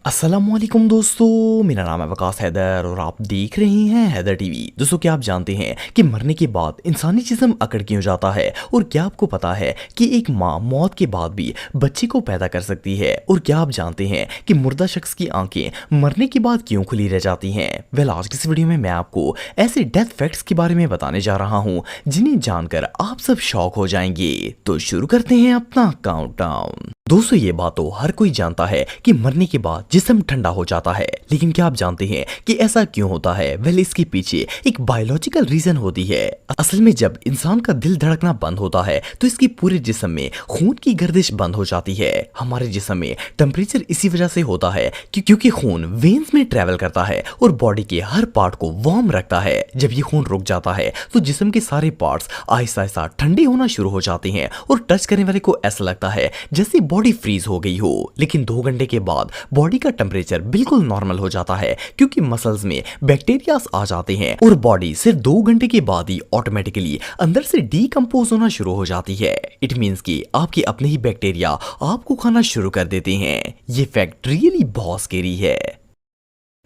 अस्सलामुअलैकुम दोस्तों, मेरा नाम है वकास हैदर और आप देख रहे हैं हैदर टीवी। दोस्तों, क्या आप जानते हैं कि मरने के बाद इंसानी जिस्म अकड़ क्यों जाता है? और क्या आपको पता है कि एक माँ मौत के बाद भी बच्चे को पैदा कर सकती है? और क्या आप जानते हैं कि मुर्दा शख्स की आंखें मरने के बाद क्यों खुली रह जाती हैं? वेल, आज की इस वीडियो में मैं आपको ऐसे डेथ फैक्ट्स के बारे में बताने जा रहा हूँ जिन्हें जानकर आप सब शॉक हो जाएंगे। तो शुरू करते हैं अपना काउंटडाउन। दोस्तों, ये बात तो हर कोई जानता है कि मरने के बाद जिस्म ठंडा हो जाता है, लेकिन क्या आप जानते हैं कि ऐसा क्यों होता है? वेल, इसके पीछे एक बायोलॉजिकल रीजन होती है। असल में जब इंसान का दिल धड़कना बंद होता है तो इसके पूरे जिस्म में खून की गर्दिश बंद हो जाती है। हमारे जिस्म में टेम्परेचर इसी वजह से होता है क्योंकि खून वेन्स में ट्रेवल करता है और बॉडी के हर पार्ट को वार्म रखता है। जब ये खून रुक जाता है तो जिस्म के सारे पार्ट्स आहिस्ता आहिस्ता ठंडे होना शुरू हो जाते हैं और टच करने वाले को ऐसा लगता है जैसे बॉडी फ्रीज हो गई हो। लेकिन 2 घंटे के बाद बॉडी का टेम्परेचर बिल्कुल नॉर्मल हो जाता है क्योंकि मसल्स में बैक्टीरियाज आ जाते हैं और बॉडी सिर्फ 2 घंटे के बाद ही ऑटोमेटिकली अंदर से डीकंपोज होना शुरू हो जाती है। इट मींस कि आपके अपने ही बैक्टीरिया आपको खाना शुरू कर देते हैं। ये फैक्ट रियली बहुत स्कैरी है।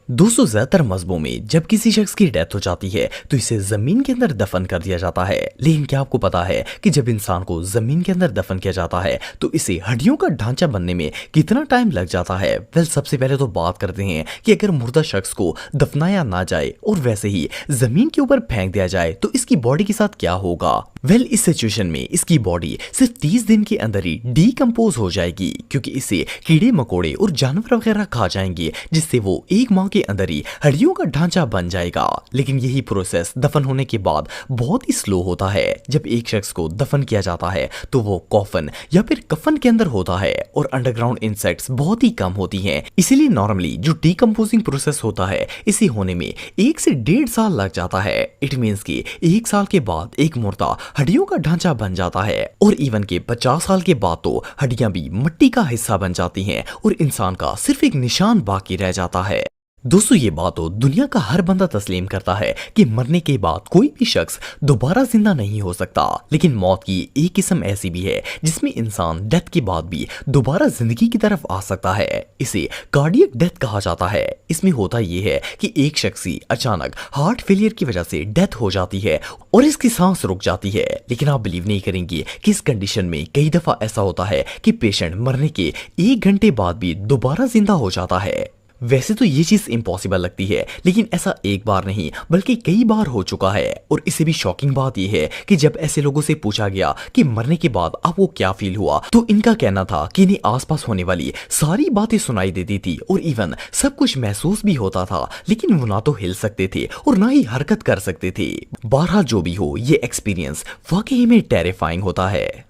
दोस्तों, ज्यादातर मजहबों में जब किसी शख्स की डेथ हो जाती है तो इसे जमीन के अंदर दफन कर दिया जाता है। लेकिन क्या आपको पता है कि जब इंसान को जमीन के अंदर दफन किया जाता है तो इसे हड्डियों का ढांचा बनने में कितना टाइम लग जाता है? वेल, सबसे पहले तो बात करते हैं कि अगर मुर्दा शख्स को दफनाया ना जाए और वैसे ही जमीन के ऊपर फेंक दिया जाए तो इसकी बॉडी के साथ क्या होगा? वेल, इस सिचुएशन में इसकी बॉडी सिर्फ 30 दिन के अंदर ही डीकंपोज हो जाएगी क्योंकि इसे कीड़े मकोड़े और जानवर वगैरह खा जाएंगे, जिससे वो एक माह के अंदर ही हड्डियों का ढांचा बन जाएगा। लेकिन यही प्रोसेस दफन होने के बाद बहुत ही स्लो होता है। जब एक शख्स को दफन किया जाता है तो वो कॉफन या फिर कफन के अंदर होता है और अंडरग्राउंड इंसेक्ट्स बहुत ही कम होती हैं। इसीलिए नॉर्मली जो डीकंपोजिंग प्रोसेस होता है इसे होने में 1 से 1.5 साल लग जाता है। इट मींस कि 1 साल के बाद एक मुर्दा हड्डियों का ढांचा बन जाता है और इवन के 50 साल के बाद तो हड्डियां भी मिट्टी का हिस्सा बन जाती हैं और इंसान का सिर्फ एक निशान बाकी रह जाता है। दोस्तों, ये बात तो दुनिया का हर बंदा तस्लीम करता है कि मरने के बाद कोई भी शख्स दोबारा जिंदा नहीं हो सकता। लेकिन मौत की एक किस्म ऐसी भी है जिसमें इंसान डेथ के बाद भी दोबारा जिंदगी की तरफ आ सकता है। इसे कार्डियक डेथ कहा जाता है। इसमें होता यह है कि एक शख्स की अचानक हार्ट फेलियर की वजह से डेथ हो जाती है और इसकी सांस रुक जाती है। लेकिन आप बिलीव नहीं करेंगे कि इस कंडीशन में कई दफा ऐसा होता है कि पेशेंट मरने के 1 घंटे बाद भी दोबारा जिंदा हो जाता है। वैसे तो ये चीज इम्पॉसिबल लगती है, लेकिन ऐसा एक बार नहीं बल्कि कई बार हो चुका है। और इससे भी शॉकिंग बात यह है कि जब ऐसे लोगों से पूछा गया कि मरने के बाद आपको क्या फील हुआ तो इनका कहना था कि इन्हें आसपास होने वाली सारी बातें सुनाई देती थी और इवन सब कुछ महसूस भी होता था, लेकिन वो ना तो हिल सकते थे और ना ही हरकत कर सकते थे। बहरहाल जो भी हो, ये एक्सपीरियंस वाकई में टेरिफाइंग होता है।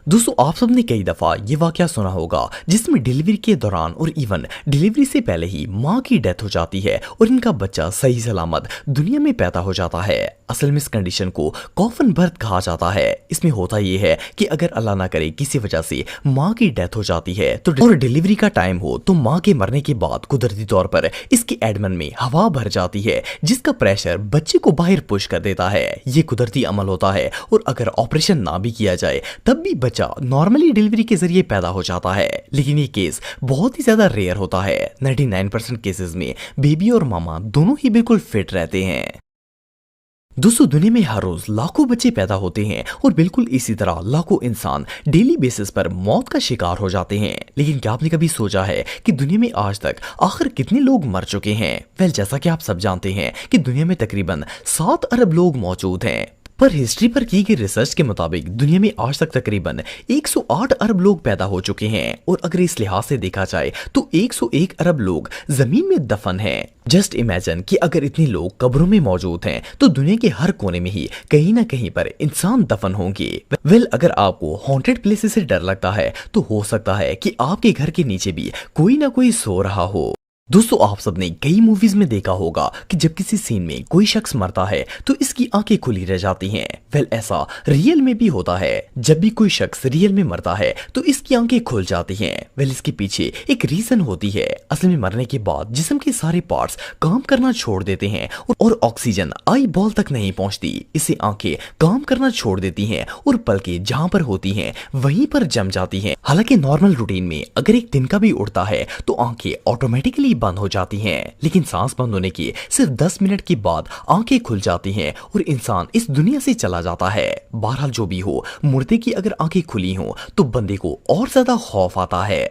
दोस्तों, आप सबने कई दफा ये वाकया सुना होगा जिसमें डिलीवरी के दौरान और इवन डिलीवरी से पहले ही माँ की डेथ हो जाती है और इनका बच्चा सही सलामत दुनिया में पैदा हो जाता है। असल में इस कंडीशन को कॉफन बर्थ कहा जाता है। इसमें होता यह है कि अगर अल्लाह ना करे किसी वजह से माँ की डेथ हो जाती है तो और डिलीवरी का टाइम हो तो माँ के मरने के बाद कुदरती तौर पर इसके एडमन में हवा भर जाती है जिसका प्रेशर बच्चे को बाहर पुश कर देता है। ये कुदरती अमल होता है और अगर ऑपरेशन ना भी किया जाए तब भी बच्चा नॉर्मली डिलीवरी के जरिए पैदा हो जाता है। लेकिन ये केस बहुत ही ज्यादा रेयर होता है। 99% केसेस में बेबी और मामा दोनों ही बिल्कुल फिट रहते हैं। दोस्तों, दुनिया में हर रोज लाखों बच्चे पैदा होते हैं और बिल्कुल इसी तरह लाखों इंसान डेली बेसिस पर मौत का शिकार हो जाते हैं। लेकिन क्या आपने कभी सोचा है कि दुनिया में आज तक आखिर कितने लोग मर चुके हैं? वेल, जैसा कि आप सब जानते हैं कि दुनिया में तकरीबन 7 अरब लोग मौजूद हैं। पर हिस्ट्री पर की गई रिसर्च के मुताबिक दुनिया में आज तक तकरीबन 108 अरब लोग पैदा हो चुके हैं और अगर इस लिहाज से देखा जाए तो 101 अरब लोग जमीन में दफन हैं। जस्ट इमेजिन कि अगर इतने लोग कब्रों में मौजूद हैं तो दुनिया के हर कोने में ही कहीं ना कहीं पर इंसान दफन होंगे। वेल, अगर आपको हॉन्टेड प्लेसेस से डर लगता है तो हो सकता है कि आपके घर के नीचे भी कोई ना कोई सो रहा हो। दोस्तों आप सबने कई मूवीज में देखा होगा कि जब किसी सीन में कोई शख्स मरता है तो इसकी आंखें खुली रह जाती हैं। वेल ऐसा रियल में भी होता है। जब भी कोई शख्स रियल में मरता है तो इसकी आंखें खुल जाती हैं। वेल इसके पीछे एक रीजन होती है। असल में मरने के बाद जिस्म के सारे पार्ट्स काम करना छोड़ देते हैं और ऑक्सीजन आई बॉल तक नहीं पहुंचती। इससे आंखें काम करना छोड़ देती हैं और पलकें जहां पर होती हैं वहीं पर जम जाती हैं। हालांकि नॉर्मल रूटीन में अगर एक तिनका भी उड़ता है तो आंखें ऑटोमेटिकली बंद हो जाती हैं, लेकिन सांस बंद होने के सिर्फ 10 मिनट के बाद आंखें खुल जाती हैं और इंसान इस दुनिया से चला जाता है। बहरहाल जो भी हो, मुर्दे की अगर आंखें खुली हों तो बंदे को और ज्यादा खौफ आता है।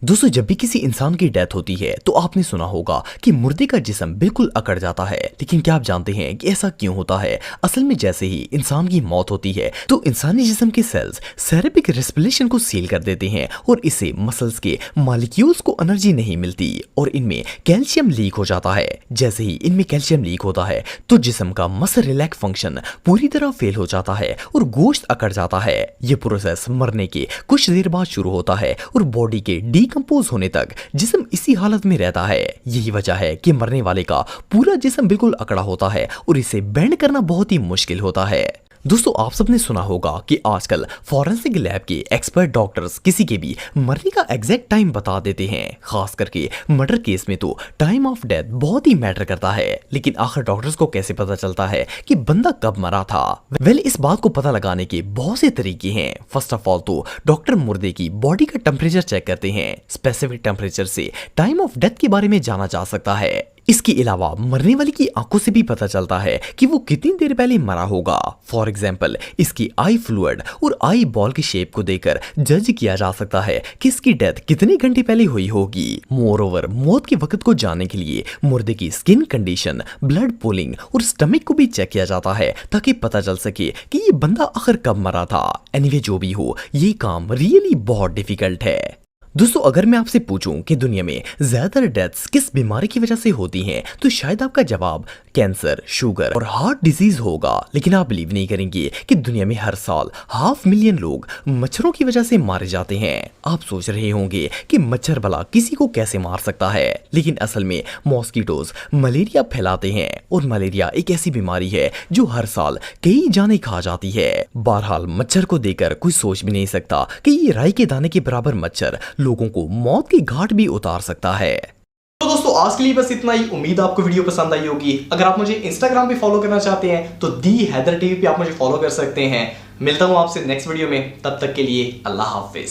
दोस्तों जब भी किसी इंसान की डेथ होती है तो आपने सुना होगा कि मुर्दे का जिस्म बिल्कुल अकड़ जाता है, लेकिन क्या आप जानते हैं कि ऐसा क्यों होता है? असल में जैसे ही इंसान की मौत होती है तो इंसानी जिस्म के सेल्स सेरेब्रिक रेस्पिरेशन को सील कर देते हैं और इससे मसल्स के मॉलिक्यूल्स को एनर्जी नहीं मिलती और इनमें कैल्शियम लीक हो जाता है। जैसे ही इनमें कैल्शियम लीक होता है तो जिस्म का मसल रिलैक्स फंक्शन पूरी तरह फेल हो जाता है और गोश्त अकड़ जाता है। ये प्रोसेस मरने के कुछ देर बाद शुरू होता है और बॉडी के कंपोज होने तक जिस्म इसी हालत में रहता है। यही वजह है कि मरने वाले का पूरा जिस्म बिल्कुल अकड़ा होता है और इसे बेंड करना बहुत ही मुश्किल होता है। दोस्तों आप सबने सुना होगा कि आजकल फॉरेंसिक लैब के एक्सपर्ट डॉक्टर्स किसी के भी मरने का एग्जैक्ट टाइम बता देते हैं। खास करके मर्डर केस में तो टाइम ऑफ डेथ बहुत ही मैटर करता है, लेकिन आखिर डॉक्टर्स को कैसे पता चलता है कि बंदा कब मरा था? वेल इस बात को पता लगाने के बहुत से तरीके हैं। फर्स्ट ऑफ ऑल तो डॉक्टर मुर्दे की बॉडी का टेम्परेचर चेक करते हैं। स्पेसिफिक टेम्परेचर से टाइम ऑफ डेथ के बारे में जाना जा सकता है। इसके अलावा मरने वाले की आंखों से भी पता चलता है कि वो कितनी देर पहले मरा होगा। फॉर एग्जाम्पल इसकी आई फ्लूइड और आई बॉल की शेप को देखकर जज किया जा सकता है कि इसकी डेथ कितने घंटे पहले हुई होगी। मोरओवर मौत के वक्त को जानने के लिए मुर्दे की स्किन कंडीशन, ब्लड पूलिंग और स्टमक को भी चेक किया जाता है ताकि पता चल सके कि ये बंदा आखिर कब मरा था। एनीवे जो भी हो, ये काम रियली बहुत डिफिकल्ट है। दोस्तों अगर मैं आपसे पूछूं कि दुनिया में ज्यादातर डेथ्स किस बीमारी की वजह से होती हैं तो शायद आपका जवाब कैंसर, शुगर और हार्ट डिजीज होगा। लेकिन आप बिलीव नहीं करेंगे कि दुनिया में हर साल 500,000 लोग मच्छरों की वजह से मारे जाते हैं। आप सोच रहे होंगे कि मच्छर भला किसी को कैसे मार सकता है, लेकिन असल में मॉस्किटोज मलेरिया फैलाते हैं और मलेरिया एक ऐसी बीमारी है जो हर साल कई जानें खा जाती है। बहरहाल मच्छर को देखकर कोई सोच भी नहीं सकता कि ये राई के दाने के बराबर मच्छर लोगों को मौत की घाट भी उतार सकता है। तो दोस्तों आज के लिए बस इतना ही। उम्मीद आपको वीडियो पसंद आई होगी। अगर आप मुझे इंस्टाग्राम पे फॉलो करना चाहते हैं तो दी हैदर टीवी पे आप मुझे फॉलो कर सकते हैं। मिलता हूं आपसे नेक्स्ट वीडियो में, तब तक के लिए अल्लाह हाफिज।